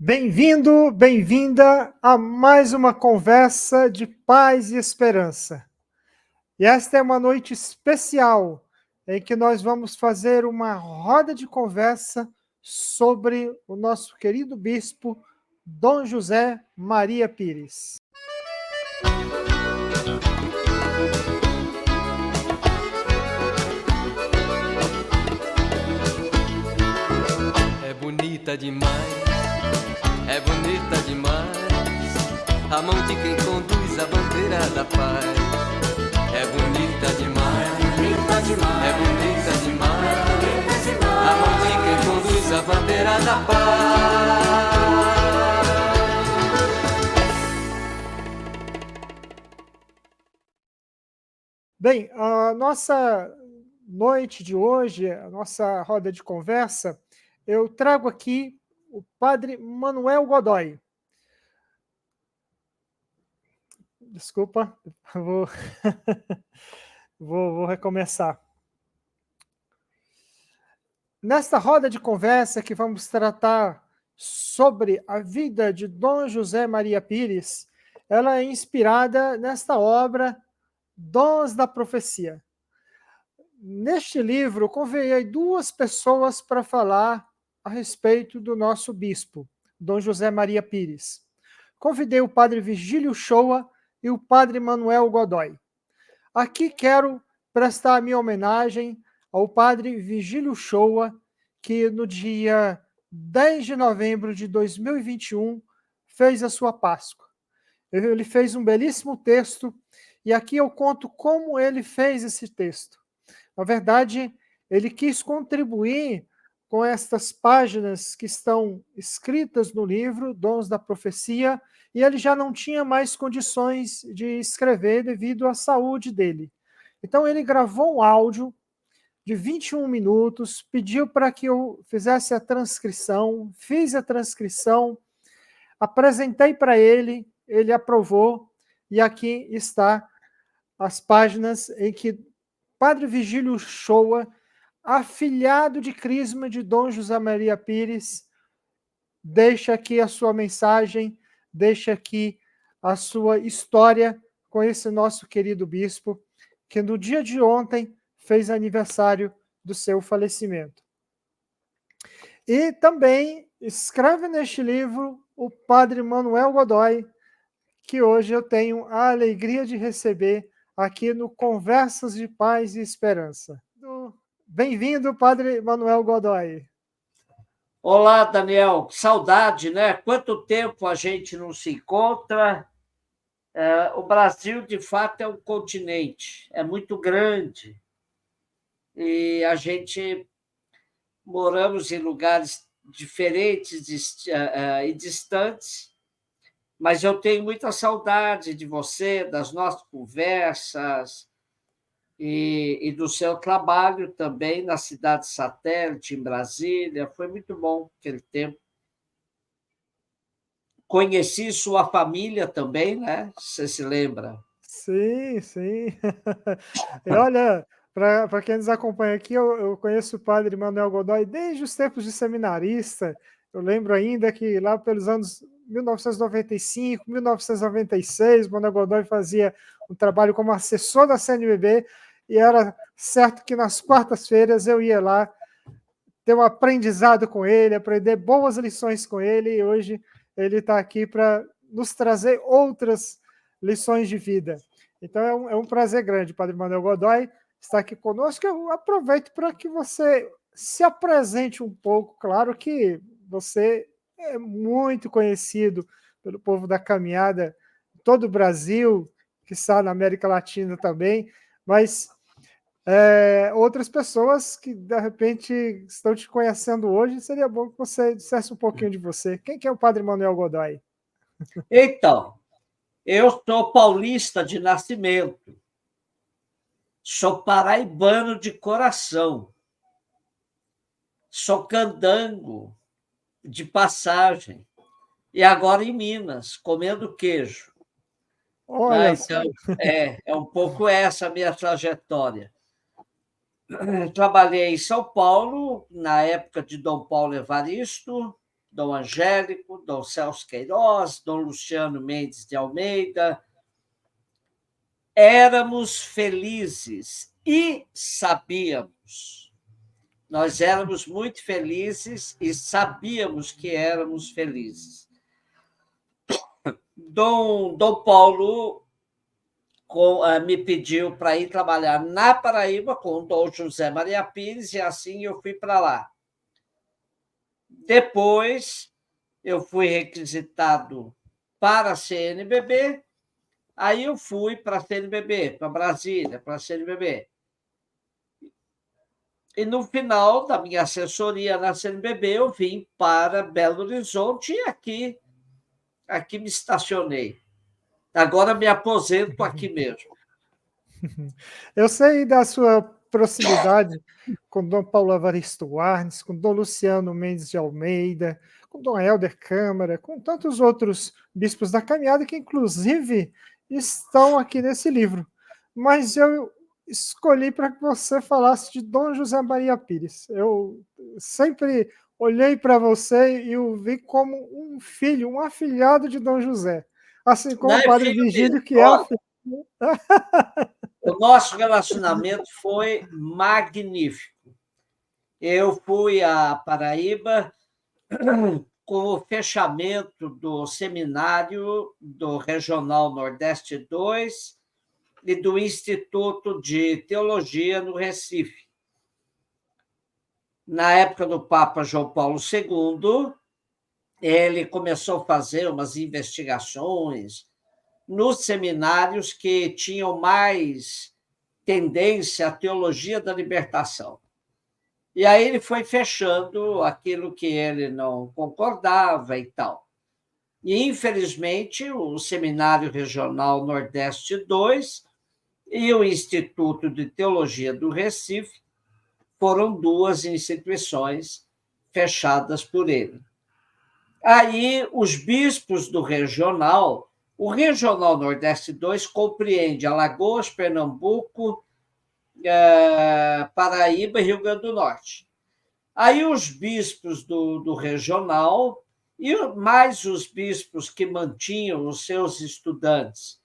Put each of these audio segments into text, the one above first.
Bem-vindo, bem-vinda a mais uma conversa de paz e esperança. E esta é uma noite especial em que nós vamos fazer uma roda de conversa sobre o nosso querido bispo Dom José Maria Pires. É bonita demais, é bonita demais, a mão de quem conduz a bandeira da paz. É bonita demais, é bonita demais, a mão de quem conduz a bandeira da paz. Bem, a nossa noite de hoje, a nossa roda de conversa, eu trago aqui o padre Manuel Godoy. Desculpa, vou, vou recomeçar. Nesta roda de conversa que vamos tratar sobre a vida de Dom José Maria Pires, ela é inspirada nesta obra Dons da Profecia. Neste livro, convidei duas pessoas para falar a respeito do nosso bispo, Dom José Maria Pires. Convidei o padre Virgílio Shoa e o padre Manuel Godoy. Aqui quero prestar a minha homenagem ao padre Virgílio Shoa, que no dia 10 de novembro de 2021 fez a sua Páscoa. Ele fez um belíssimo texto, e aqui eu conto como ele fez esse texto. Na verdade, ele quis contribuir com estas páginas que estão escritas no livro Dons da Profecia, e ele já não tinha mais condições de escrever devido à saúde dele. Então ele gravou um áudio de 21 minutos, pediu para que eu fizesse a transcrição, fiz a transcrição, apresentei para ele, ele aprovou, e aqui está as páginas em que Padre Virgílio Shoa, afilhado de crisma de Dom José Maria Pires, deixa aqui a sua mensagem, deixa aqui a sua história com esse nosso querido bispo, que no dia de ontem fez aniversário do seu falecimento. E também escreve neste livro o padre Manuel Godoy, que hoje eu tenho a alegria de receber aqui no Conversas de Paz e Esperança. Bem-vindo, padre Manuel Godoy. Olá, Daniel. Saudade, né? Quanto tempo a gente não se encontra. O Brasil, de fato, é um continente, é muito grande. E a gente moramos em lugares diferentes e distantes, mas eu tenho muita saudade de você, das nossas conversas e do seu trabalho também na cidade satélite, em Brasília. Foi muito bom aquele tempo. Conheci sua família também, né? Você se lembra? Sim, sim. E olha, para quem nos acompanha aqui, eu conheço o padre Manuel Godoy desde os tempos de seminarista. Eu lembro ainda que lá pelos anos 1995, 1996, o Manuel Godoy fazia um trabalho como assessor da CNBB, e era certo que nas quartas-feiras eu ia lá ter um aprendizado com ele, aprender boas lições com ele, e hoje ele está aqui para nos trazer outras lições de vida. Então é um prazer grande, Padre Manuel Godoy, estar aqui conosco. Eu aproveito para que você se apresente um pouco. Claro que você é muito conhecido pelo povo da caminhada, todo o Brasil, que está na América Latina também, mas outras pessoas que, de repente, estão te conhecendo hoje, seria bom que você dissesse um pouquinho de você. Quem que é o Padre Manuel Godoy? Então, eu sou paulista de nascimento, sou paraibano de coração, sou candango de passagem, e agora em Minas, comendo queijo. Olha, Então, é um pouco essa a minha trajetória. Trabalhei em São Paulo, na época de Dom Paulo Evaristo, Dom Angélico, Dom Celso Queiroz, Dom Luciano Mendes de Almeida. Éramos felizes e sabíamos. Nós éramos muito felizes e sabíamos que éramos felizes. Dom Paulo me pediu para ir trabalhar na Paraíba com o Dom José Maria Pires, e assim eu fui para lá. Depois, eu fui requisitado para a CNBB, aí eu fui para a CNBB, para Brasília, para a CNBB. E no final da minha assessoria na CNBB, eu vim para Belo Horizonte e aqui me estacionei. Agora me aposento aqui mesmo. Eu sei da sua proximidade com Dom Paulo Evaristo Arnes, com Dom Luciano Mendes de Almeida, com Dom Helder Câmara, com tantos outros bispos da caminhada que, inclusive, estão aqui nesse livro. Mas eu escolhi para que você falasse de Dom José Maria Pires. Eu sempre olhei para você e o vi como um filho, um afilhado de Dom José. Assim como o Padre Vigílio, que é afilhado. O nosso relacionamento foi magnífico. Eu fui à Paraíba com o fechamento do seminário do Regional Nordeste 2 e do Instituto de Teologia no Recife. Na época do Papa João Paulo II, ele começou a fazer umas investigações nos seminários que tinham mais tendência à teologia da libertação. E aí ele foi fechando aquilo que ele não concordava e tal. E, infelizmente, o Seminário Regional Nordeste 2 e o Instituto de Teologia do Recife foram duas instituições fechadas por ele. Aí, os bispos do regional, o Regional Nordeste 2 compreende Alagoas, Pernambuco, Paraíba e Rio Grande do Norte. Aí, os bispos do regional, e mais os bispos que mantinham os seus estudantes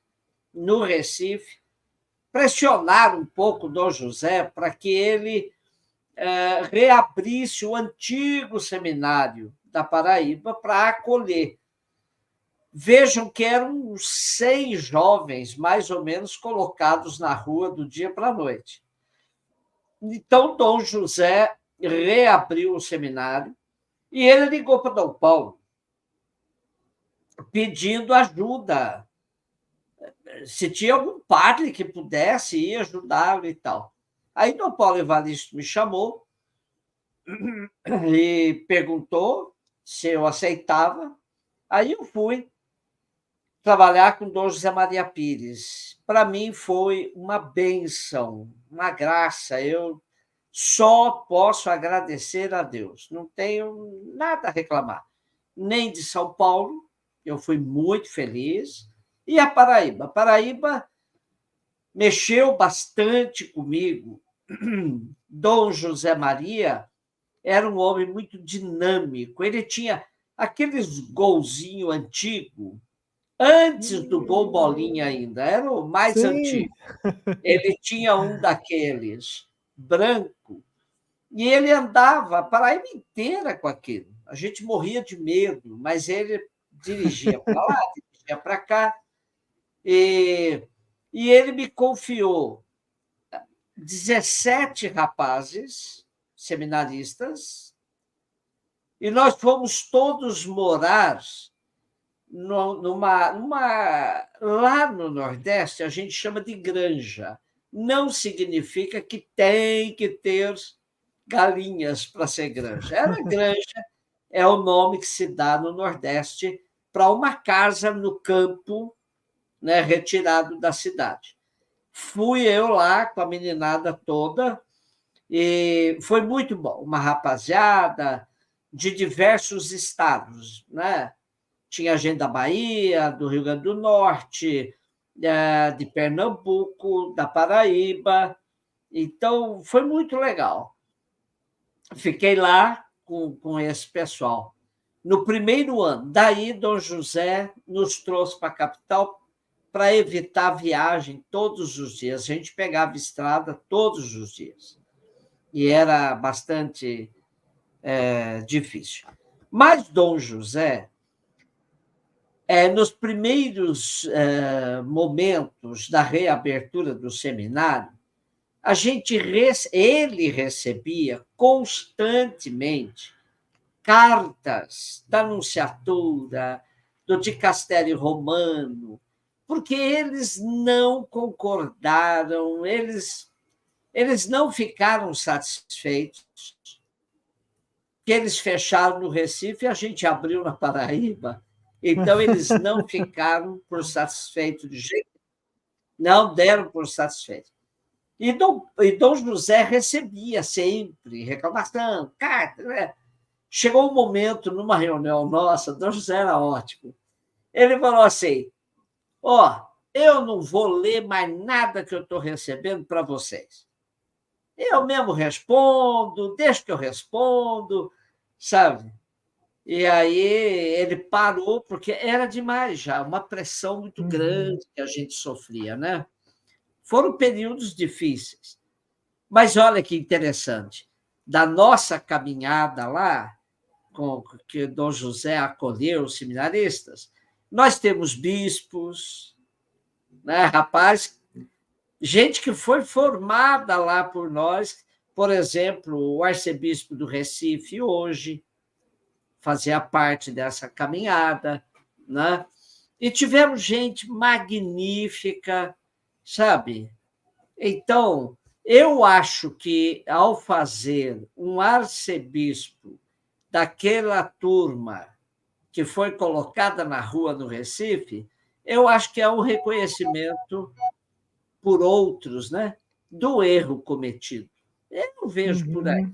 no Recife, pressionaram um pouco Dom José para que ele reabrisse o antigo seminário da Paraíba para acolher. Vejam que eram 100 jovens, mais ou menos, colocados na rua do dia para a noite. Então, Dom José reabriu o seminário e ele ligou para Dom Paulo, pedindo ajuda, se tinha algum padre que pudesse ir ajudá-lo e tal. Aí Dom Paulo Evaristo me chamou e perguntou se eu aceitava. Aí eu fui trabalhar com Dom José Maria Pires. Para mim foi uma bênção, uma graça. Eu só posso agradecer a Deus. Não tenho nada a reclamar. Nem de São Paulo, eu fui muito feliz, e a Paraíba. A Paraíba mexeu bastante comigo. Dom José Maria era um homem muito dinâmico. Ele tinha aqueles golzinho antigo, antes do gol bolinha ainda, era o mais antigo. Ele tinha um daqueles, branco, e ele andava a Paraíba inteira com aquilo. A gente morria de medo, mas ele dirigia para lá, dirigia para cá, e ele me confiou 17 rapazes seminaristas, e nós fomos todos morar lá no Nordeste, a gente chama de granja. Não significa que tem que ter galinhas para ser granja. Granja é o nome que se dá no Nordeste para uma casa no campo, né, retirado da cidade. Fui eu lá com a meninada toda e foi muito bom. Uma rapaziada de diversos estados, né? Tinha gente da Bahia, do Rio Grande do Norte, de Pernambuco, da Paraíba. Então, foi muito legal. Fiquei lá com esse pessoal. no primeiro ano. Daí, Dom José nos trouxe para a capital para evitar viagem todos os dias. A gente pegava estrada todos os dias. E era bastante difícil. Mas Dom José, nos primeiros momentos da reabertura do seminário, ele recebia constantemente cartas da nunciatura, do dicastério romano, porque eles não concordaram, eles não ficaram satisfeitos, que eles fecharam no Recife e a gente abriu na Paraíba. Então, eles não ficaram por satisfeitos de jeito, não deram por satisfeitos. E Dom José recebia sempre reclamação, carta, né? Chegou um momento, numa reunião nossa, Dom José era ótimo. Ele falou assim: eu não vou ler mais nada que eu estou recebendo para vocês. Eu mesmo respondo, deixa que eu respondo, sabe? E aí ele parou, porque era demais já, uma pressão muito grande que a gente sofria, né? Foram períodos difíceis. Mas olha que interessante, da nossa caminhada lá, que Dom José acolheu os seminaristas, nós temos bispos, né, rapaz, gente que foi formada lá por nós, por exemplo, o arcebispo do Recife hoje fazia parte dessa caminhada, né? E tivemos gente magnífica, sabe? Então, eu acho que, ao fazer um arcebispo daquela turma que foi colocada na rua no Recife, eu acho que é um reconhecimento por outros, né, do erro cometido. Eu não vejo por aí.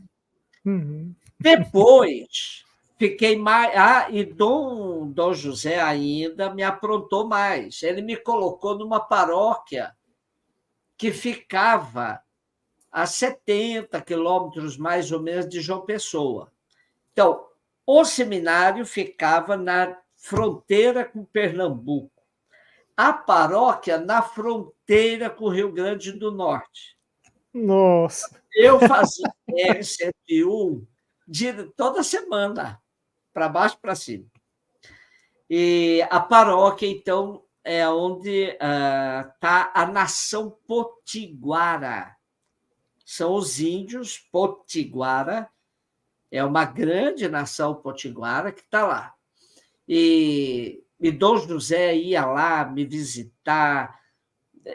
Depois, fiquei mais... e Dom José ainda me aprontou mais. Ele me colocou numa paróquia que ficava a 70 quilômetros, mais ou menos, de João Pessoa. Então, o seminário ficava na fronteira com Pernambuco, a paróquia na fronteira com o Rio Grande do Norte. Nossa! Eu fazia R101 toda semana, para baixo e para cima. E a paróquia, então, é onde está a nação potiguara. São os índios potiguara, é uma grande nação potiguara que está lá. E Dom José ia lá me visitar,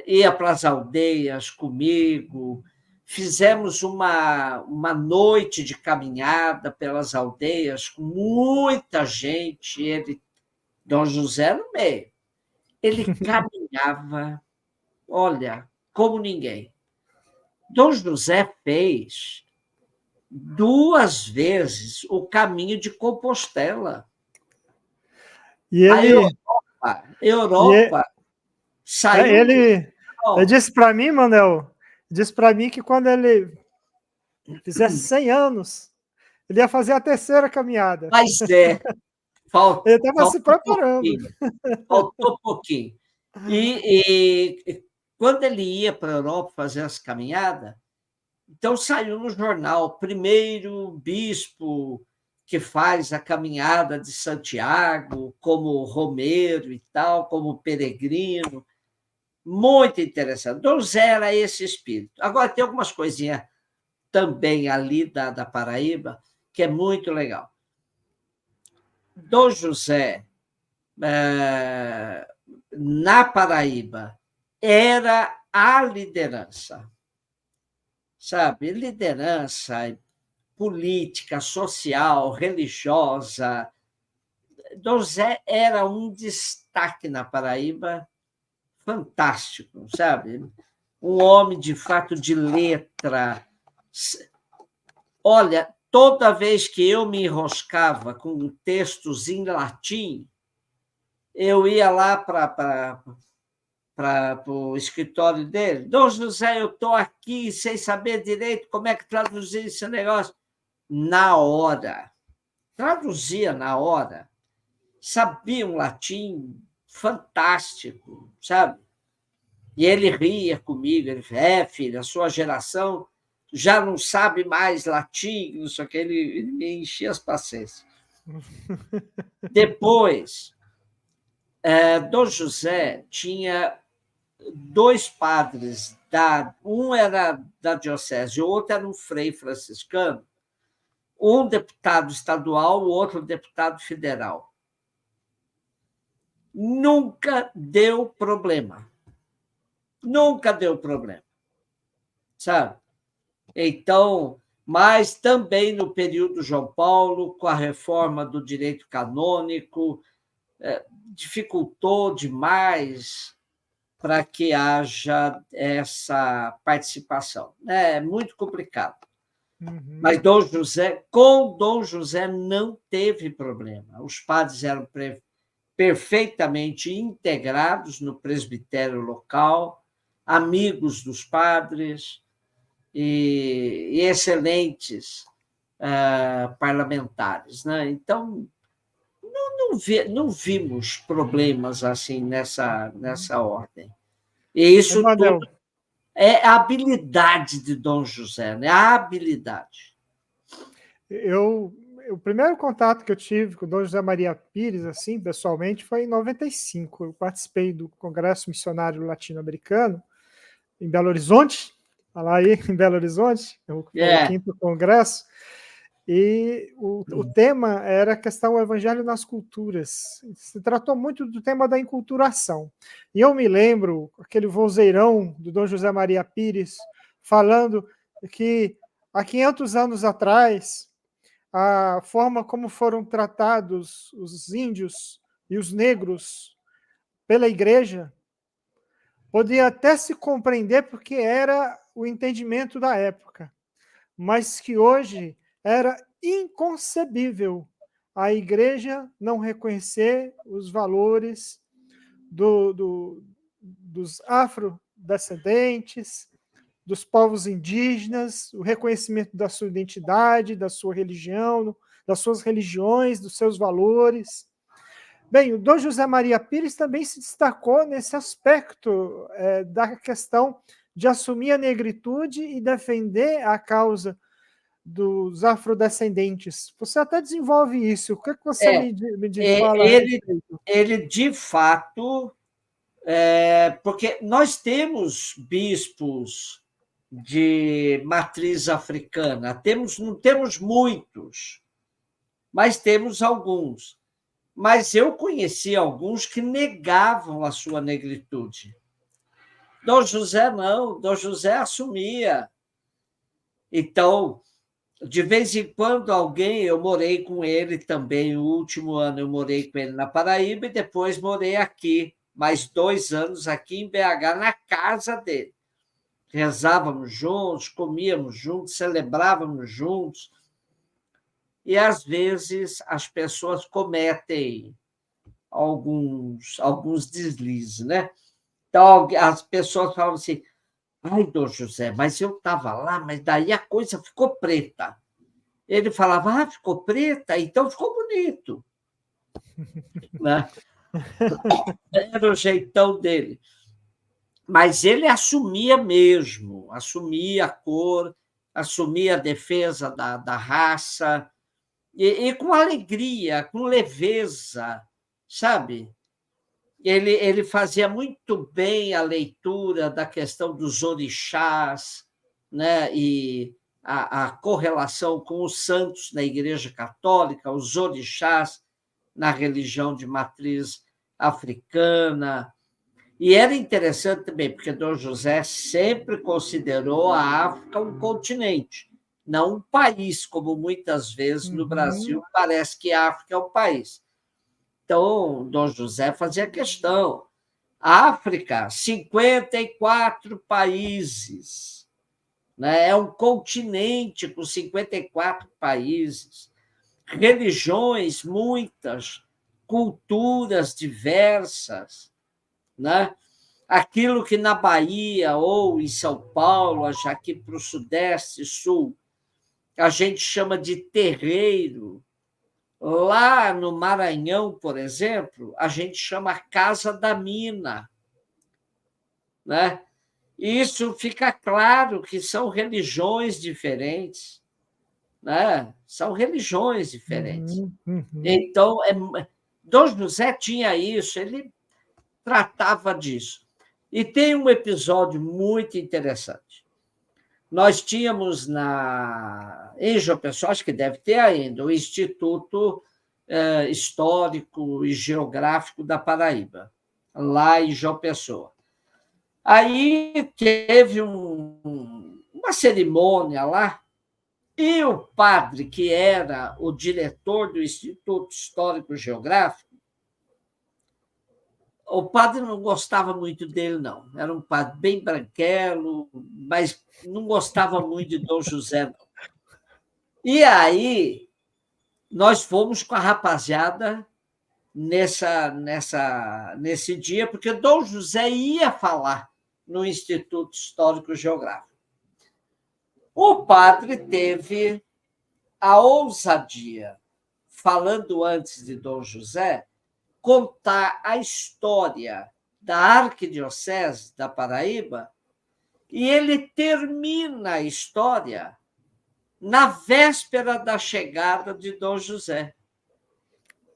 ia para as aldeias comigo, fizemos uma noite de caminhada pelas aldeias, com muita gente, Dom José no meio. Ele caminhava, olha, como ninguém. Dom José fez 2 vezes o caminho de Compostela. E ele... A Europa saiu... Ele disse para mim, Manel, que quando ele fizesse 100 anos, ele ia fazer a 3ª caminhada. Mas ele estava se preparando. Faltou pouquinho. E quando ele ia para a Europa fazer essa caminhada, então saiu no jornal, primeiro bispo que faz a caminhada de Santiago, como romeiro e tal, como peregrino. Muito interessante. Dom José era esse espírito. Agora, tem algumas coisinhas também ali da Paraíba que é muito legal. Dom José, na Paraíba, era a liderança, sabe? Liderança política, social, religiosa. Dom José era um destaque na Paraíba fantástico, sabe? Um homem, de fato, de letra. Olha, toda vez que eu me enroscava com textos em latim, eu ia lá para o escritório dele. Dom José, eu estou aqui sem saber direito como é que traduzir esse negócio. Na hora, traduzia na hora, sabia um latim fantástico, sabe? E ele ria comigo, ele falou, filha, a sua geração já não sabe mais latim, não sei o que, ele me enchia as paciências. Depois, Dom José tinha 2 padres, um era da diocese, o outro era um frei franciscano, um deputado estadual, o outro deputado federal. Nunca deu problema. Nunca deu problema, sabe? Então, mas também no período João Paulo, com a reforma do direito canônico, dificultou demais para que haja essa participação. É muito complicado. Mas com Dom José não teve problema. Os padres eram perfeitamente integrados no presbitério local, amigos dos padres e excelentes parlamentares, né? Então, não vimos problemas assim nessa ordem. E isso tudo é a habilidade de Dom José, né? A habilidade. O primeiro contato que eu tive com o Dom José Maria Pires, assim, pessoalmente, foi em 95. Eu participei do Congresso Missionário Latino-Americano em Belo Horizonte, lá aí em Belo Horizonte, foi o 5º congresso, e o tema era a questão do Evangelho nas culturas. Se tratou muito do tema da enculturação. E eu me lembro aquele vozeirão do Dom José Maria Pires falando que há 500 anos atrás, a forma como foram tratados os índios e os negros pela igreja podia até se compreender porque era o entendimento da época, mas que hoje era inconcebível a igreja não reconhecer os valores dos afrodescendentes, dos povos indígenas, o reconhecimento da sua identidade, da sua religião, das suas religiões, dos seus valores. Bem, o Dom José Maria Pires também se destacou nesse aspecto da questão de assumir a negritude e defender a causa dos afrodescendentes. Você até desenvolve isso. O que você me fala? Ele, de fato, porque nós temos bispos de matriz africana, não temos muitos, mas temos alguns. Mas eu conheci alguns que negavam a sua negritude. Dom José não, Dom José assumia. Então, de vez em quando, eu morei com ele também, o último ano eu morei com ele na Paraíba e depois morei aqui, mais 2 anos aqui em BH, na casa dele. Rezávamos juntos, comíamos juntos, celebrávamos juntos. E, às vezes, as pessoas cometem alguns deslizes, né? Então, as pessoas falam assim, ai, Dom José, mas eu estava lá, mas daí a coisa ficou preta. Ele falava, ficou preta? Então ficou bonito. Né? Era o jeitão dele. Mas ele assumia mesmo, assumia a cor, assumia a defesa da raça, e com alegria, com leveza, sabe? Ele fazia muito bem a leitura da questão dos orixás, né? E a correlação com os santos na Igreja Católica, os orixás na religião de matriz africana. E era interessante também, porque Dom José sempre considerou a África um continente, não um país, como muitas vezes no Brasil parece que a África é um país. Então, Dom José fazia questão. África, 54 países. Né? É um continente com 54 países. Religiões, muitas. Culturas diversas. Né? Aquilo que na Bahia ou em São Paulo, já aqui para o Sudeste e Sul, a gente chama de terreiro, Lá no Maranhão, por exemplo, a gente chama Casa da Mina, né? Isso fica claro que são religiões diferentes, né? São religiões diferentes. Então, Dom José tinha isso, ele tratava disso. E tem um episódio muito interessante. Nós tínhamos em João Pessoa, acho que deve ter ainda, o Instituto Histórico e Geográfico da Paraíba, lá em João Pessoa. Aí teve uma cerimônia lá, e o padre, que era o diretor do Instituto Histórico e Geográfico, o padre não gostava muito dele, não. Era um padre bem branquelo, mas não gostava muito de Dom José, não. E aí, nós fomos com a rapaziada nesse dia, porque Dom José ia falar no Instituto Histórico Geográfico. O padre teve a ousadia, falando antes de Dom José, contar a história da Arquidiocese da Paraíba, e ele termina a história na véspera da chegada de Dom José.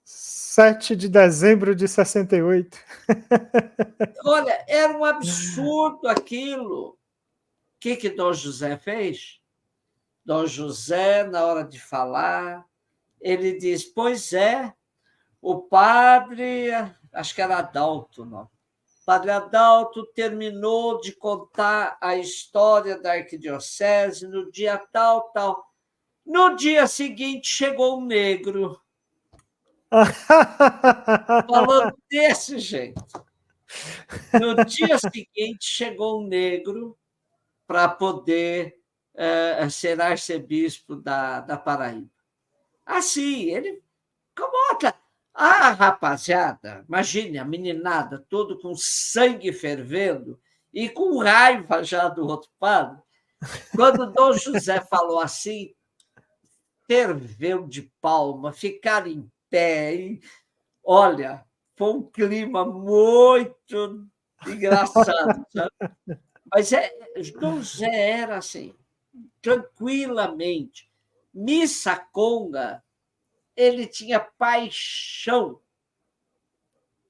7 de dezembro de 68. Olha, era um absurdo aquilo. O que Dom José fez? Dom José, na hora de falar, ele diz: pois é, o padre, acho que era Adalto, não. O padre Adalto terminou de contar a história da arquidiocese no dia tal, tal. No dia seguinte, chegou um negro, falando desse jeito. No dia seguinte, chegou um negro para poder ser arcebispo da Paraíba. Assim, ele coloca. A rapaziada, imagine, a meninada, todo com sangue fervendo e com raiva já do outro padre. Quando Dom José falou assim, ferveu de palma, ficaram em pé. E, olha, foi um clima muito engraçado, sabe? Mas Dom José era assim, tranquilamente. Missa conga, ele tinha paixão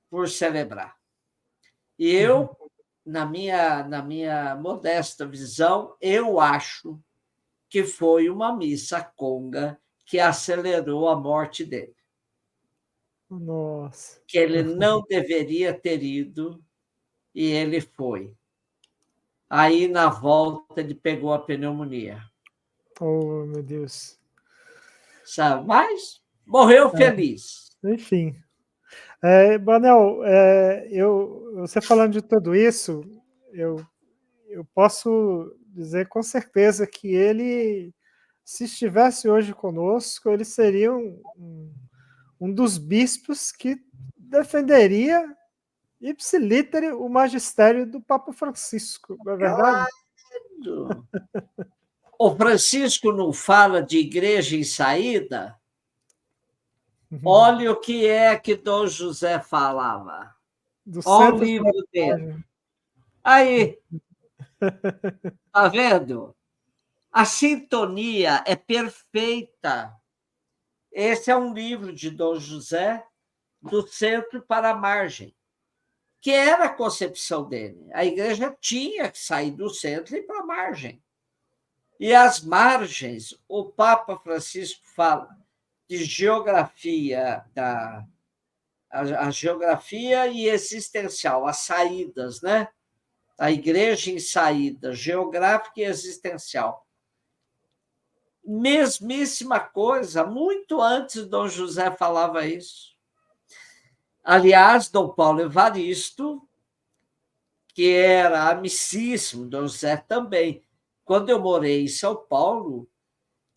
por celebrar. E eu, na minha modesta visão, eu acho que foi uma missa conga que acelerou a morte dele. Nossa. Que ele não deveria ter ido, e ele foi. Aí, na volta, ele pegou a pneumonia. Oh, meu Deus. Sabe? Mas morreu feliz. Enfim. Manel, você falando de tudo isso, eu posso dizer com certeza que ele, se estivesse hoje conosco, ele seria um dos bispos que defenderia ipsilítere o magistério do Papa Francisco, não é verdade? Claro. O Francisco não fala de igreja em saída? Olha o que é que Dom José falava. Olha o livro dele. Aí, tá vendo? A sintonia é perfeita. Esse é um livro de Dom José, do centro para a margem, que era a concepção dele. A igreja tinha que sair do centro e ir para a margem. E as margens, o Papa Francisco fala de geografia, a geografia e existencial, as saídas, né? A igreja em saída, geográfica e existencial. Mesmíssima coisa, muito antes Dom José falava isso. Aliás, Dom Paulo Evaristo, que era amicíssimo, Dom José também. Quando eu morei em São Paulo,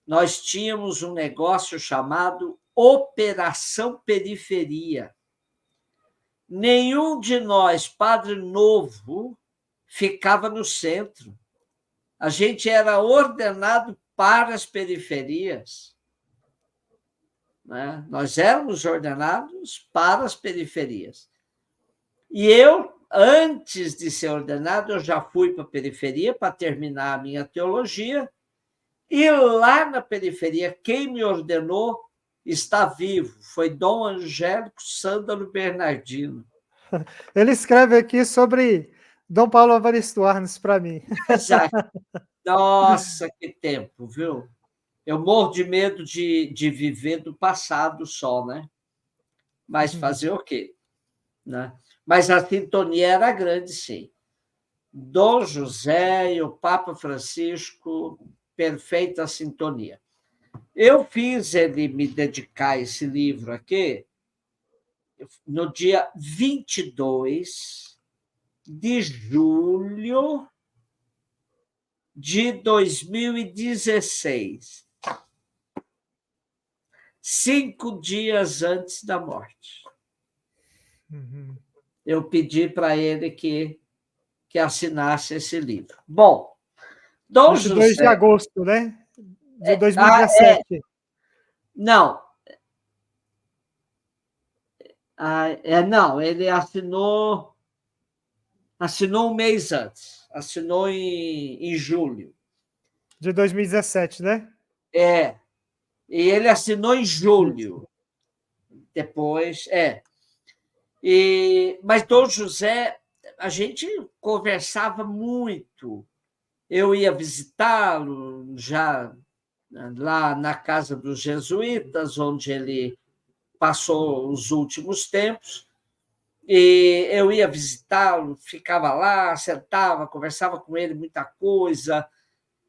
nós tínhamos um negócio chamado Operação Periferia. Nenhum de nós, padre novo, ficava no centro. A gente era ordenado para as periferias. né? Nós éramos ordenados para as periferias. E eu, antes de ser ordenado, eu já fui para a periferia para terminar a minha teologia, e lá na periferia, quem me ordenou está vivo, foi Dom Angélico Sândalo Bernardino. Ele escreve aqui sobre Dom Paulo Evaristo Arnes para mim. Exato. Nossa, que tempo, viu? Eu morro de medo de viver do passado só, né? Mas fazer o quê? Né? Mas a sintonia era grande, sim. Dom José e o Papa Francisco, perfeita sintonia. Eu fiz ele me dedicar a esse livro aqui no dia 22 de julho de 2016, 5 dias antes da morte. Eu pedi para ele que assinasse esse livro. Bom, Dom 22 José... de agosto, né? De 2017. Não. Não, ele assinou um mês antes. Assinou em julho. De 2017, né? E ele assinou em julho. Depois, mas Dom José, a gente conversava muito. Eu ia visitá-lo já lá na casa dos jesuítas, onde ele passou os últimos tempos, e eu ia visitá-lo, ficava lá, sentava, conversava com ele muita coisa,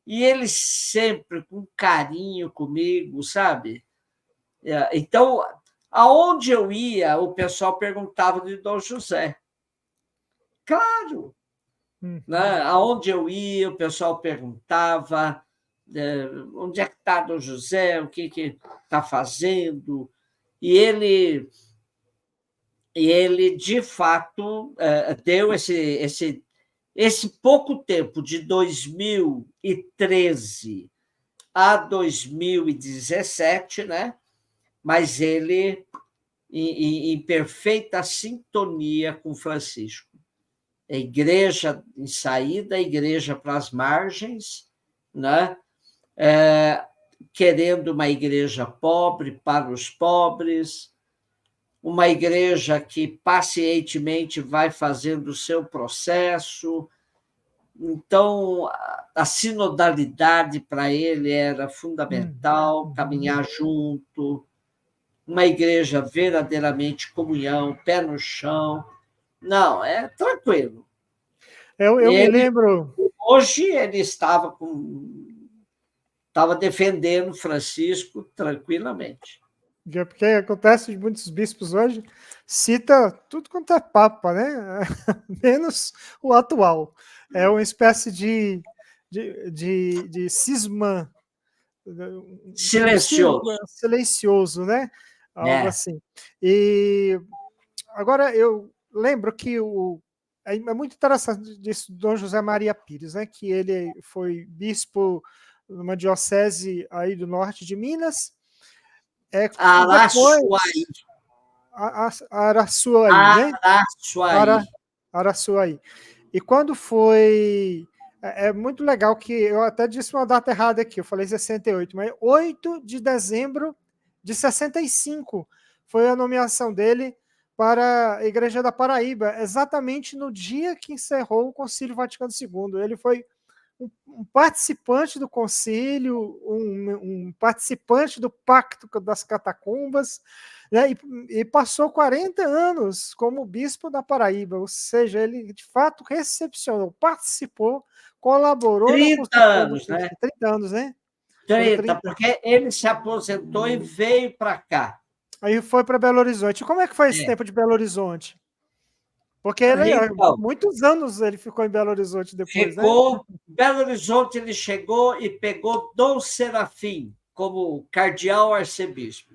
e ele sempre com carinho comigo, sabe? Então, aonde eu ia, o pessoal perguntava de Dom José. Claro! Né? Aonde eu ia, o pessoal perguntava onde é que está Dom José, o que está fazendo. E ele, de fato, deu esse pouco tempo, de 2013 a 2017, né? Mas ele em perfeita sintonia com Francisco. A igreja em saída, a igreja para as margens, né? Querendo uma igreja pobre para os pobres, uma igreja que pacientemente vai fazendo o seu processo. Então, a sinodalidade para ele era fundamental, caminhar junto, uma igreja verdadeiramente comunhão, pé no chão. Não, é tranquilo. Eu me lembro... Hoje ele estava defendendo Francisco tranquilamente. Porque acontece de muitos bispos hoje, cita tudo quanto é papa, né? Menos o atual. É uma espécie de cisma silencioso, né? Algo assim. E agora eu lembro que é muito interessante disso Dom José Maria Pires, né? Que ele foi bispo numa diocese aí do norte de Minas. Araçuaí. Araçuaí, né? Araçuaí. Araçuaí. E quando foi... É muito legal que eu até disse uma data errada aqui, eu falei 68, mas 8 de dezembro de 65 foi a nomeação dele para a Igreja da Paraíba, exatamente no dia que encerrou o Concílio Vaticano II. Ele foi um participante do concílio, um participante do Pacto das Catacumbas, né, e passou 40 anos como bispo da Paraíba, ou seja, ele de fato recepcionou, participou, colaborou 30 anos, né? 30 anos, né? 30, porque ele se aposentou e veio para cá. Aí foi para Belo Horizonte. Como é que foi esse tempo de Belo Horizonte? Porque muitos anos ele ficou em Belo Horizonte depois, ficou, né? Belo Horizonte ele chegou e pegou Dom Serafim como cardeal arcebispo.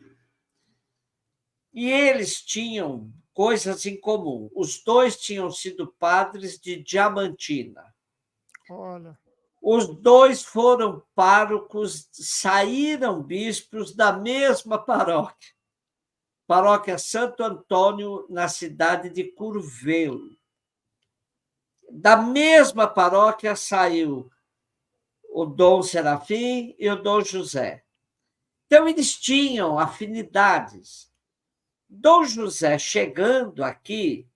E eles tinham coisas em comum. Os dois tinham sido padres de Diamantina. Olha. Os dois foram párocos, saíram bispos da mesma paróquia. Paróquia Santo Antônio, na cidade de Curvelo. Da mesma paróquia saiu o Dom Serafim e o Dom José. Então, eles tinham afinidades. Dom José, chegando aqui,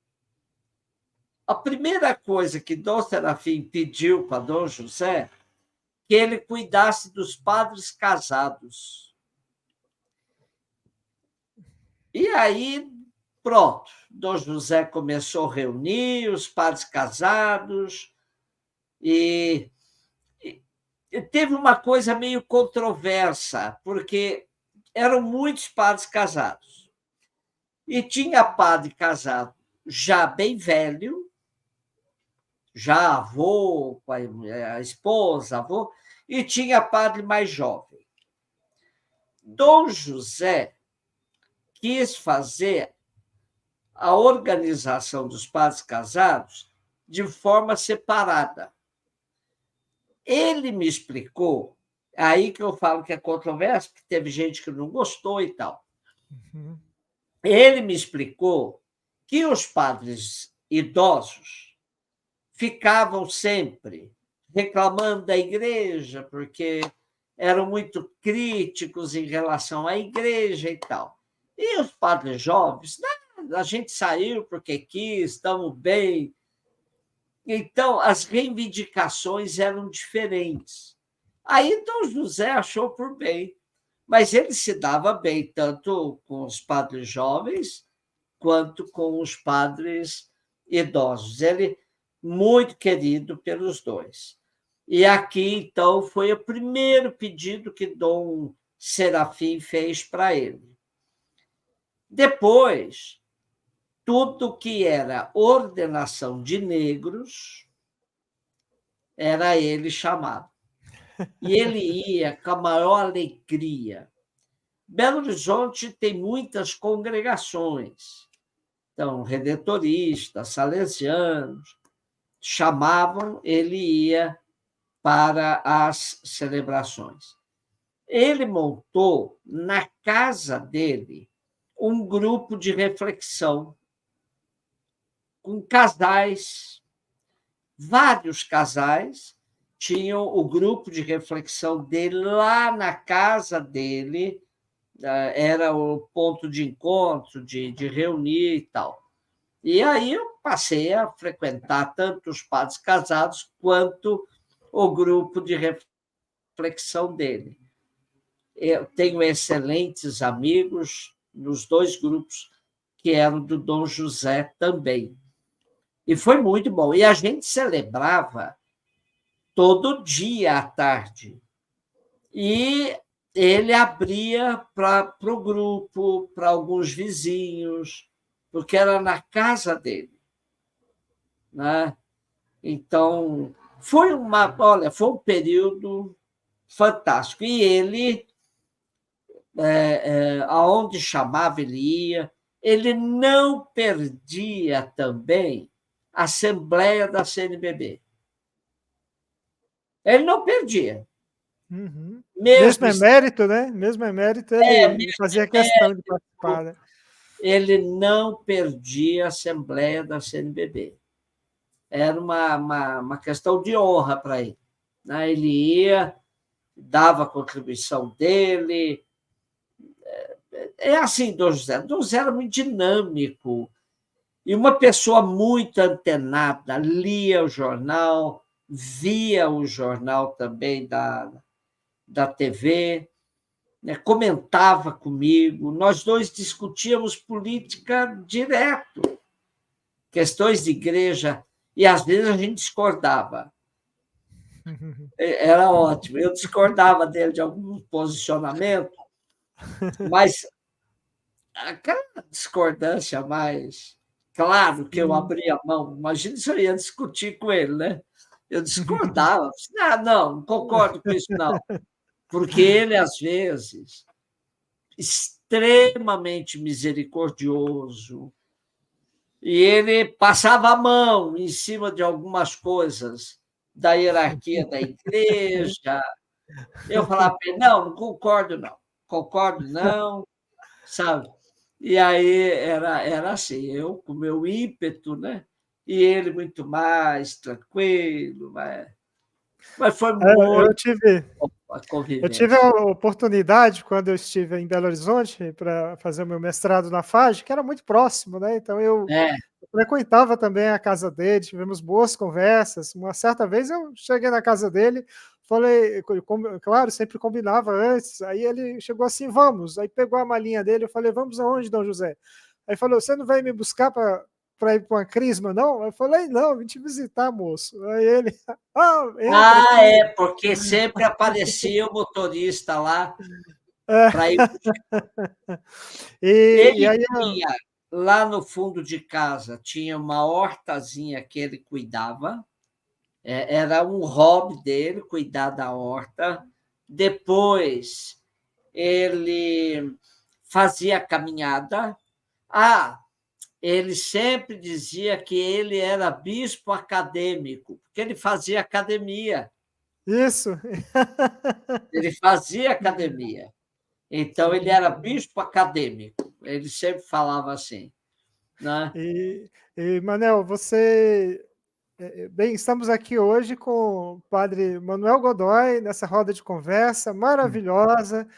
a primeira coisa que Dom Serafim pediu para Dom José, que ele cuidasse dos padres casados. E aí, pronto, Dom José começou a reunir os padres casados e teve uma coisa meio controversa, porque eram muitos padres casados. E tinha padre casado já bem velho, já avô, a esposa, avô, e tinha padre mais jovem. Dom José quis fazer a organização dos padres casados de forma separada. Ele me explicou, aí que eu falo que é controverso, que teve gente que não gostou e tal. Uhum. Ele me explicou que os padres idosos ficavam sempre reclamando da igreja, porque eram muito críticos em relação à igreja e tal. E os padres jovens, a gente saiu porque quis, estamos bem. Então, as reivindicações eram diferentes. Aí, Dom José achou por bem, mas ele se dava bem tanto com os padres jovens quanto com os padres idosos. Ele muito querido pelos dois. E aqui, então, foi o primeiro pedido que Dom Serafim fez para ele. Depois, tudo que era ordenação de negros, era ele chamado. E ele ia com a maior alegria. Belo Horizonte tem muitas congregações, então, redentoristas, salesianos, chamavam, ele ia para as celebrações. Ele montou, na casa dele, um grupo de reflexão com casais, vários casais, tinham o grupo de reflexão dele lá na casa dele, era o ponto de encontro, de reunir e tal. E aí eu passei a frequentar tanto os padres casados quanto o grupo de reflexão dele. Eu tenho excelentes amigos nos dois grupos, que eram do Dom José também. E foi muito bom. E a gente celebrava todo dia à tarde. E ele abria para o grupo, para alguns vizinhos, porque era na casa dele. Né? Então, foi um período fantástico. E ele, aonde chamava, ele ia. Ele não perdia também a Assembleia da CNBB. Ele não perdia. Uhum. Mesmo emérito, né? Mesmo emérito, ele fazia questão de participar. Né? Ele não perdia a Assembleia da CNBB. Era uma questão de honra para ele. Né? Ele ia, dava a contribuição dele. É assim, Dom José. Dom José era muito dinâmico e uma pessoa muito antenada, lia o jornal, via o jornal também da TV, né? Comentava comigo, nós dois discutíamos política direto, questões de igreja, e às vezes a gente discordava. Era ótimo, eu discordava dele de algum posicionamento, mas aquela discordância mais... Claro que eu abria a mão, imagina se eu ia discutir com ele, né? Eu discordava, não concordo com isso, não. Porque ele, às vezes, extremamente misericordioso, e ele passava a mão em cima de algumas coisas da hierarquia da igreja. Eu falava para ele, não concordo não, sabe? E aí era assim, eu com o meu ímpeto, né? E ele muito mais tranquilo, mas foi Eu muito tive bom a Eu tive convivência. a oportunidade, quando eu estive em Belo Horizonte, para fazer o meu mestrado na FAG, que era muito próximo, né? Então eu É, frequentava também a casa dele, tivemos boas conversas. Uma certa vez eu cheguei na casa dele, falei, claro, sempre combinava antes. Aí ele chegou assim, vamos. Aí pegou a malinha dele, eu falei, vamos aonde, Dom José? Aí falou, você não vai me buscar para ir para uma crisma, não? Eu falei, não, vim te visitar, moço. Aí ele, entra aqui. porque sempre aparecia o motorista lá para ir. E Ele aí, tinha, lá no fundo de casa, tinha uma hortazinha que ele cuidava, era um hobby dele cuidar da horta. Depois, ele fazia caminhada. Ele sempre dizia que ele era bispo acadêmico, porque ele fazia academia. isso. Ele fazia academia. Então, ele Sim. era bispo acadêmico. Ele sempre falava assim, né? Manel, bem, estamos aqui hoje com o padre Manuel Godoy, nessa roda de conversa maravilhosa,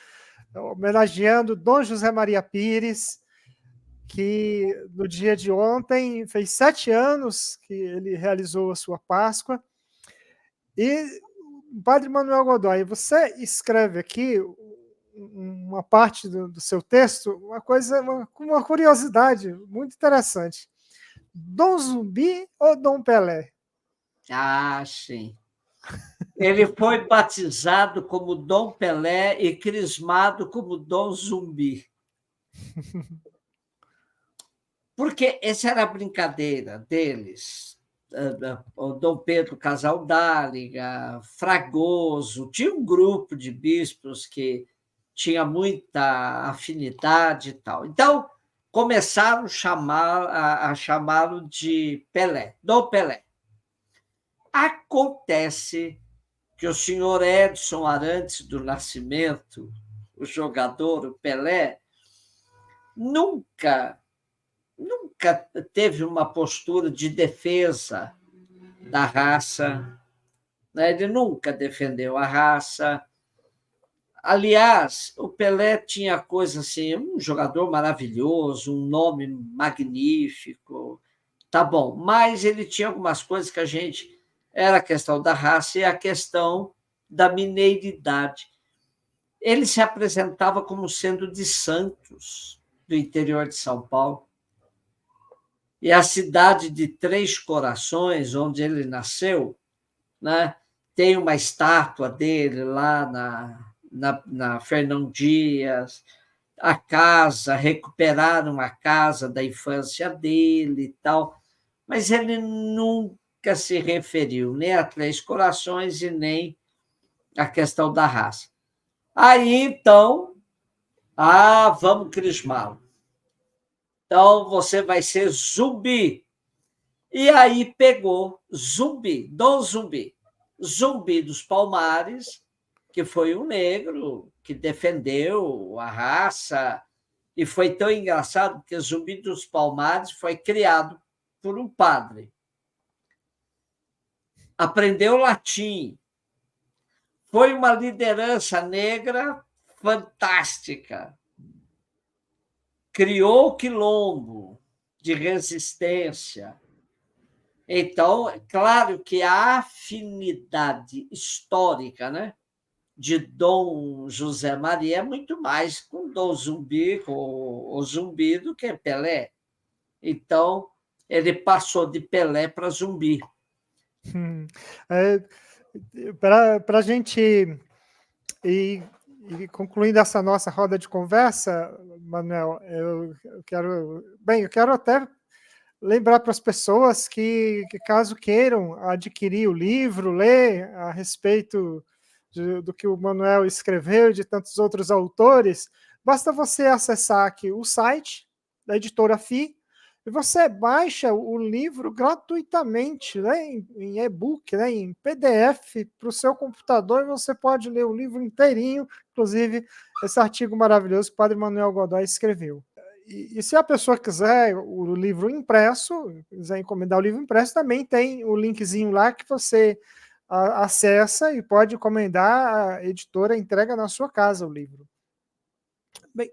homenageando Dom José Maria Pires, que no dia de ontem fez 7 anos que ele realizou a sua Páscoa. E, padre Manuel Godoy, você escreve aqui uma parte do seu texto, uma curiosidade muito interessante. Dom Zumbi ou Dom Pelé? Sim. Ele foi batizado como Dom Pelé e crismado como Dom Zumbi. Porque essa era a brincadeira deles. O Dom Pedro Casaldáliga, Fragoso, tinha um grupo de bispos que tinha muita afinidade e tal. Então, começaram a chamá-lo de Pelé, Dom Pelé. Acontece que o senhor Edson Arantes do Nascimento, o jogador, o Pelé, nunca teve uma postura de defesa da raça, né? Ele nunca defendeu a raça. Aliás, o Pelé tinha coisa assim, um jogador maravilhoso, um nome magnífico, tá bom, mas ele tinha algumas coisas que a gente era a questão da raça e a questão da mineiridade. Ele se apresentava como sendo de Santos, do interior de São Paulo. E a cidade de Três Corações, onde ele nasceu, né, tem uma estátua dele lá na Fernão Dias, a casa, recuperaram a casa da infância dele e tal, mas ele nunca se referiu nem a Três Corações e nem à questão da raça. Aí, então, vamos crismá-lo. Então, você vai ser Zumbi. E aí pegou Zumbi, Dom Zumbi. Zumbi dos Palmares, que foi um negro que defendeu a raça. E foi tão engraçado que Zumbi dos Palmares foi criado por um padre. Aprendeu latim. Foi uma liderança negra fantástica. Criou o quilombo de resistência. Então, é claro que a afinidade histórica, né, de Dom José Maria é muito mais com Dom Zumbi, com o Zumbi, do que Pelé. Então, ele passou de Pelé para Zumbi. Para a gente ir concluindo essa nossa roda de conversa, Manuel, eu quero até lembrar para as pessoas que caso queiram adquirir o livro, ler a respeito do que o Manuel escreveu e de tantos outros autores, basta você acessar aqui o site da editora FI, E você baixa o livro gratuitamente, né, em e-book, né, em PDF para o seu computador, e você pode ler o livro inteirinho, inclusive esse artigo maravilhoso que o Padre Manuel Godoy escreveu. E se a pessoa quiser o livro impresso, quiser encomendar o livro impresso, também tem o linkzinho lá que você acessa e pode encomendar, a editora entrega na sua casa o livro. Bem,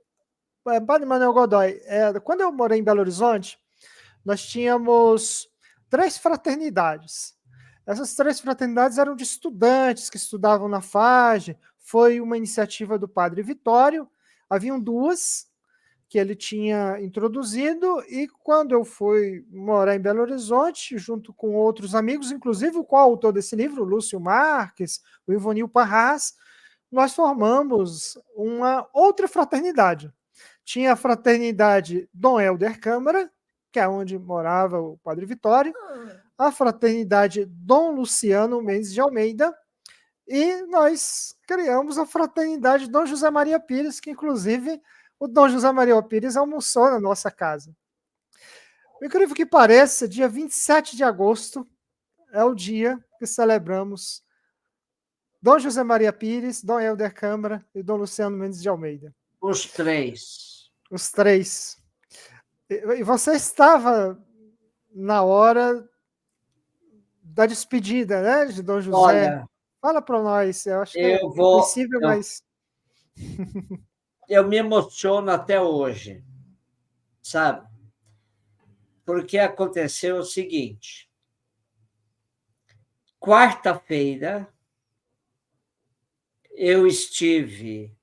Padre Manuel Godoy, quando eu morei em Belo Horizonte, nós tínhamos 3 fraternidades. Essas 3 fraternidades eram de estudantes que estudavam na FAGE, foi uma iniciativa do Padre Vitório, haviam 2 que ele tinha introduzido, e quando eu fui morar em Belo Horizonte, junto com outros amigos, inclusive o coautor desse livro, o Lúcio Marques, o Ivonil Parras, nós formamos uma outra fraternidade. Tinha a fraternidade Dom Helder Câmara, que é onde morava o Padre Vitório, a fraternidade Dom Luciano Mendes de Almeida, e nós criamos a fraternidade Dom José Maria Pires, que inclusive o Dom José Maria Pires almoçou na nossa casa. O incrível que pareça, dia 27 de agosto é o dia que celebramos Dom José Maria Pires, Dom Helder Câmara e Dom Luciano Mendes de Almeida. Os 3. Os 3. E você estava na hora da despedida, né, de Dom José. Olha, fala para nós, eu acho que é possível, mas... Eu me emociono até hoje, sabe? Porque aconteceu o seguinte. Quarta-feira, eu estive...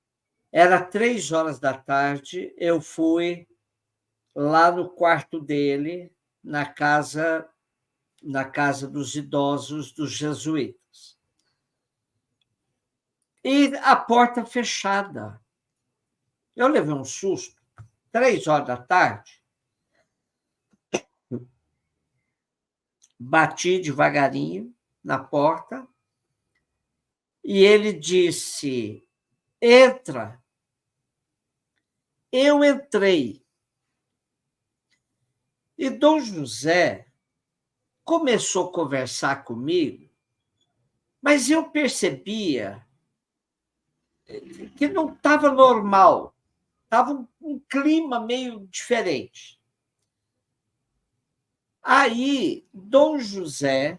Era 3h, eu fui lá no quarto dele, na casa dos idosos dos jesuítas. E a porta fechada. Eu levei um susto. 3h, bati devagarinho na porta e ele disse: entra. Eu entrei. E Dom José começou a conversar comigo, mas eu percebia que não estava normal, estava um clima meio diferente. Aí, Dom José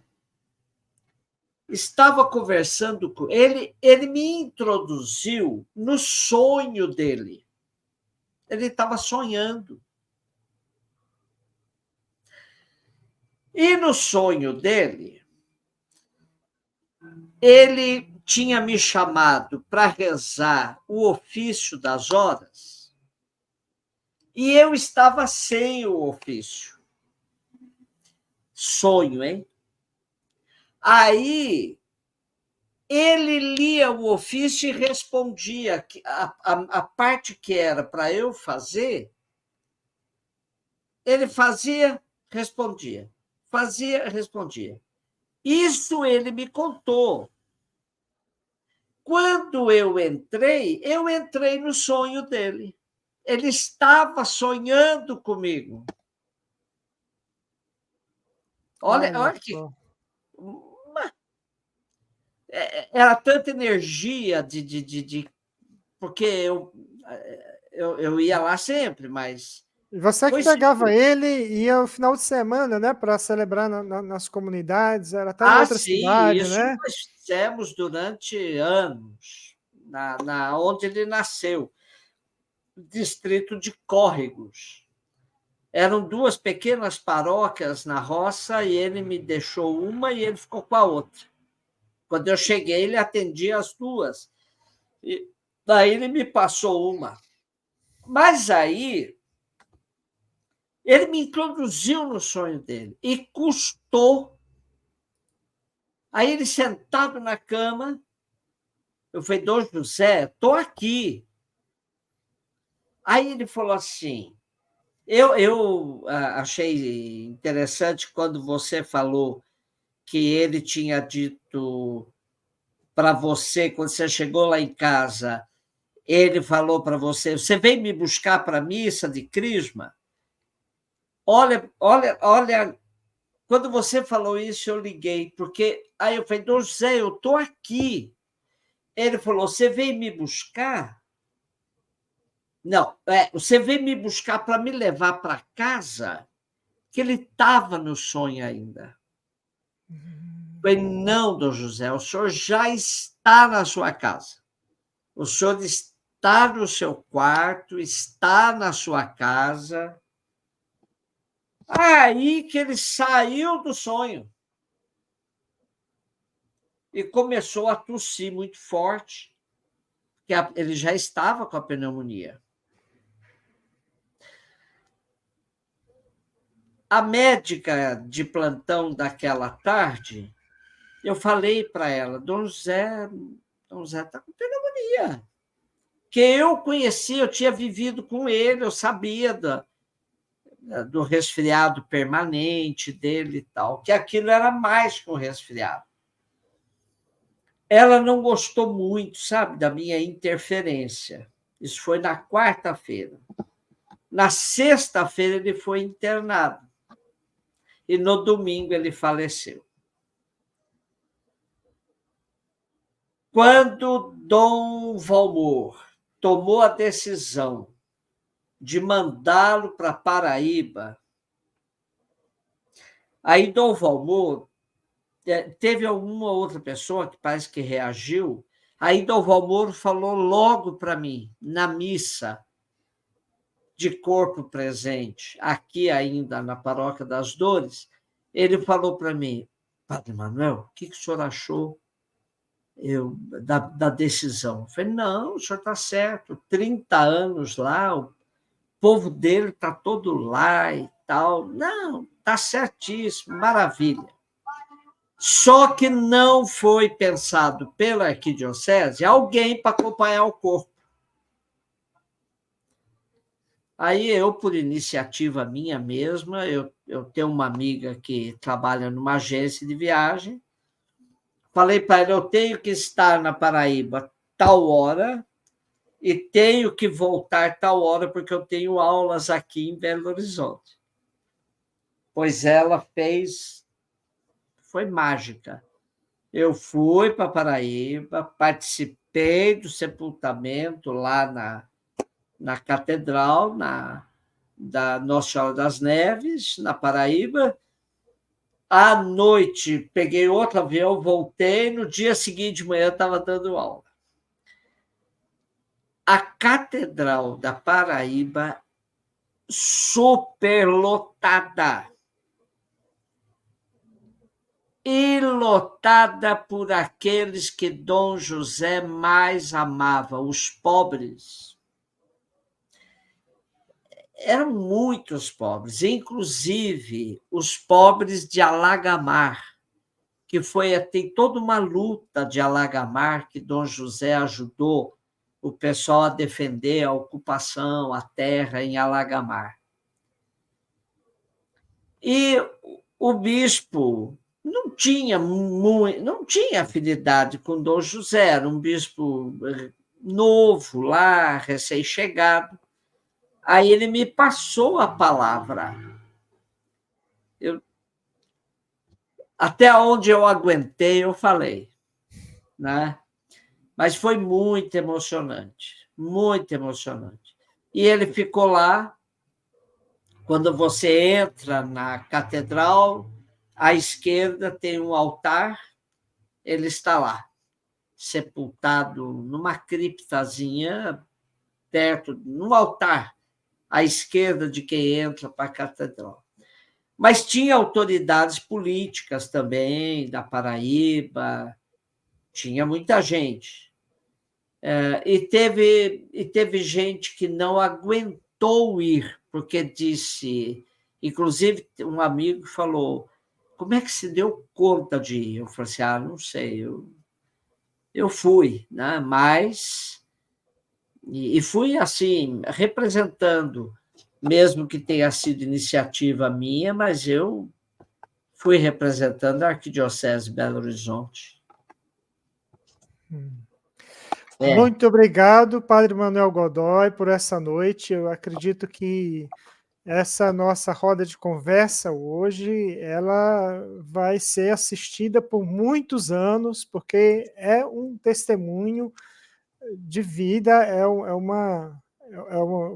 estava conversando com ele, ele me introduziu no sonho dele. Ele estava sonhando. E no sonho dele, ele tinha me chamado para rezar o ofício das horas e eu estava sem o ofício. Sonho, hein? Aí ele lia o ofício e respondia. A parte que era para eu fazer, ele fazia, respondia. Fazia, respondia. Isso ele me contou. Quando eu entrei no sonho dele. Ele estava sonhando comigo. Olha que... Era tanta energia porque eu ia lá sempre, mas... E você que pegava ele e ia no final de semana, né, para celebrar nas comunidades, era até em outra cidade, isso né? Nós fizemos durante anos, onde ele nasceu, distrito de Córregos. Eram 2 pequenas paróquias na roça e ele me deixou uma e ele ficou com a outra. Quando eu cheguei, ele atendia as 2. E daí ele me passou uma. Mas aí ele me introduziu no sonho dele e custou. Aí ele sentado na cama, eu falei: Dom José, estou aqui. Aí ele falou assim, eu achei interessante quando você falou que ele tinha dito para você, quando você chegou lá em casa, ele falou para você: você vem me buscar para a missa de Crisma? Olha, quando você falou isso, eu liguei, porque aí eu falei, Dom José, eu estou aqui. Ele falou, você veio me buscar? Não, você veio me buscar para me levar para casa, que ele estava no sonho ainda. Eu falei, não, Dom José, o senhor já está na sua casa. O senhor está no seu quarto, está na sua casa. Aí que ele saiu do sonho e começou a tossir muito forte, que ele já estava com a pneumonia. A médica de plantão daquela tarde, eu falei para ela, Dom José está com pneumonia. Que eu conhecia, eu tinha vivido com ele, eu sabia do resfriado permanente dele e tal, que aquilo era mais que um resfriado. Ela não gostou muito, sabe, da minha interferência. Isso foi na quarta-feira. Na sexta-feira ele foi internado. E no domingo ele faleceu. Quando Dom Valmor tomou a decisão de mandá-lo para Paraíba, aí Dom Valmor teve alguma outra pessoa que parece que reagiu, aí Dom Valmor falou logo para mim, na missa de corpo presente, aqui ainda na Paróquia das Dores, ele falou para mim, Padre Manuel, o que o senhor achou da decisão? Eu falei, não, o senhor está certo, 30 anos lá, o povo dele está todo lá e tal. Não, está certíssimo, maravilha. Só que não foi pensado pela arquidiocese alguém para acompanhar o corpo. Aí eu, por iniciativa minha mesma, eu tenho uma amiga que trabalha numa agência de viagem, falei para ela, eu tenho que estar na Paraíba tal hora e tenho que voltar tal hora porque eu tenho aulas aqui em Belo Horizonte. Pois ela fez, foi mágica. Eu fui para Paraíba, participei do sepultamento lá na catedral, da Nossa Senhora das Neves, na Paraíba. À noite, peguei outro avião, voltei. No dia seguinte de manhã, estava dando aula. A Catedral da Paraíba, superlotada. E lotada por aqueles que Dom José mais amava, os pobres. Eram muitos pobres, inclusive os pobres de Alagamar, que tem toda uma luta de Alagamar que Dom José ajudou o pessoal a defender a ocupação, a terra em Alagamar. E o bispo não tinha afinidade com Dom José, era um bispo novo lá, recém-chegado. Aí ele me passou a palavra. Até onde eu aguentei, eu falei, né? Mas foi muito emocionante, muito emocionante. E ele ficou lá. Quando você entra na catedral, à esquerda tem um altar, ele está lá, sepultado numa criptazinha, perto, num altar, à esquerda de quem entra para a catedral. Mas tinha autoridades políticas também, da Paraíba, tinha muita gente. E teve gente que não aguentou ir, porque disse, inclusive um amigo falou, como é que se deu conta de ir? Eu falei assim, não sei, eu fui, né? Mas e fui assim, representando, mesmo que tenha sido iniciativa minha, mas eu fui representando a Arquidiocese de Belo Horizonte. Muito obrigado, Padre Manuel Godoy, por essa noite. Eu acredito que essa nossa roda de conversa hoje, ela vai ser assistida por muitos anos, porque é um testemunho de vida,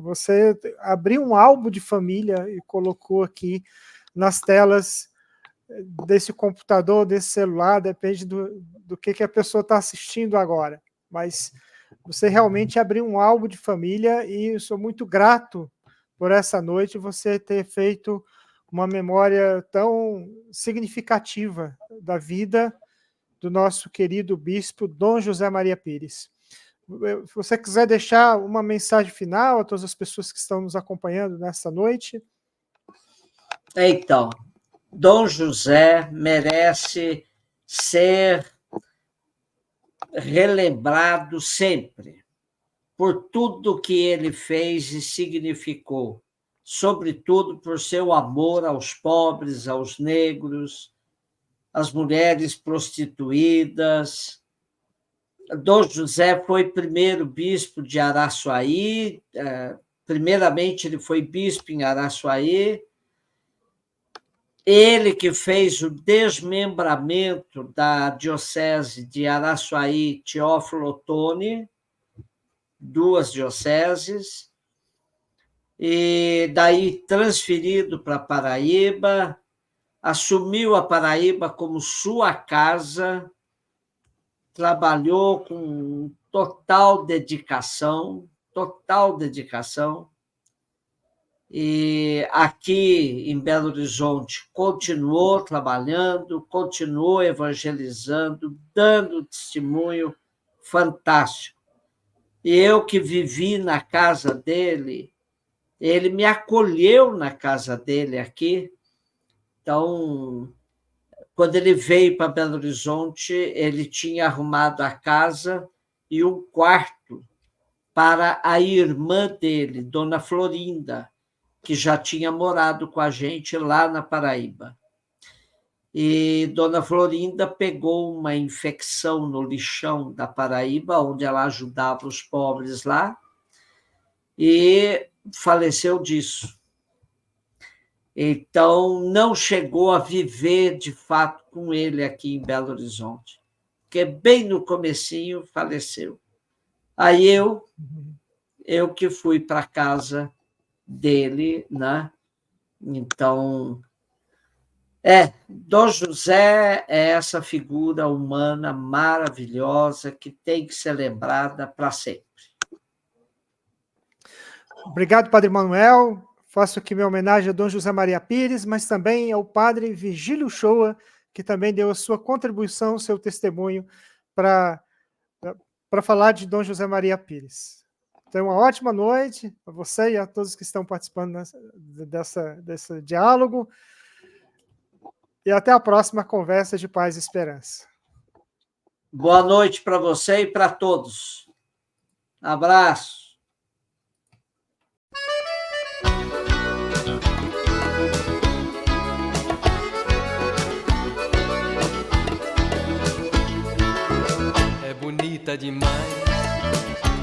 você abriu um álbum de família e colocou aqui nas telas desse computador, desse celular, depende do que a pessoa está assistindo agora, mas você realmente abriu um álbum de família e eu sou muito grato por essa noite você ter feito uma memória tão significativa da vida do nosso querido bispo Dom José Maria Pires. Se você quiser deixar uma mensagem final a todas as pessoas que estão nos acompanhando nessa noite. Então, Dom José merece ser relembrado sempre por tudo que ele fez e significou, sobretudo por seu amor aos pobres, aos negros, às mulheres prostituídas. Dom José foi primeiro bispo de Araçuaí, primeiramente ele foi bispo em Araçuaí, ele que fez o desmembramento da diocese de Araçuaí, Teófilo Otoni, 2 dioceses, e daí transferido para Paraíba, assumiu a Paraíba como sua casa, trabalhou com total dedicação, e aqui em Belo Horizonte continuou trabalhando, continuou evangelizando, dando testemunho fantástico. E eu que vivi na casa dele, ele me acolheu na casa dele aqui. Então, quando ele veio para Belo Horizonte, ele tinha arrumado a casa e um quarto para a irmã dele, Dona Florinda, que já tinha morado com a gente lá na Paraíba. E Dona Florinda pegou uma infecção no lixão da Paraíba, onde ela ajudava os pobres lá, e faleceu disso. Então, não chegou a viver, de fato, com ele aqui em Belo Horizonte, porque bem no comecinho faleceu. Aí eu que fui para a casa dele, né? Então, Dom José é essa figura humana maravilhosa que tem que ser lembrada para sempre. Obrigado, Padre Manuel. Faço aqui minha homenagem a Dom José Maria Pires, mas também ao Padre Virgílio Shoa, que também deu a sua contribuição, seu testemunho para falar de Dom José Maria Pires. Então, uma ótima noite a você e a todos que estão participando desse diálogo. E até a próxima conversa de Paz e Esperança. Boa noite para você e para todos. Abraço. É bonita demais,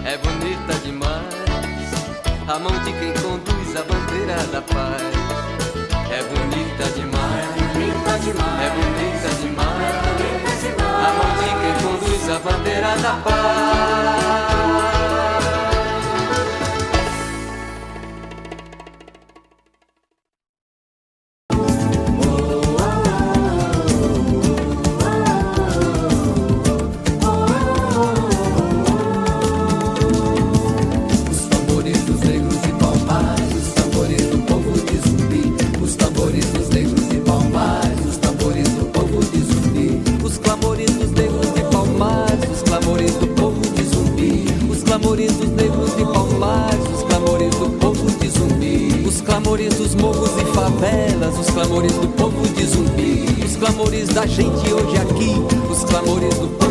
é bonita demais, a mão de quem conduz a bandeira da paz. É bonita demais, é bonita demais, a mão de quem conduz a bandeira da paz. Dos morros e favelas, os clamores do povo de Zumbi, os clamores da gente hoje aqui, os clamores do povo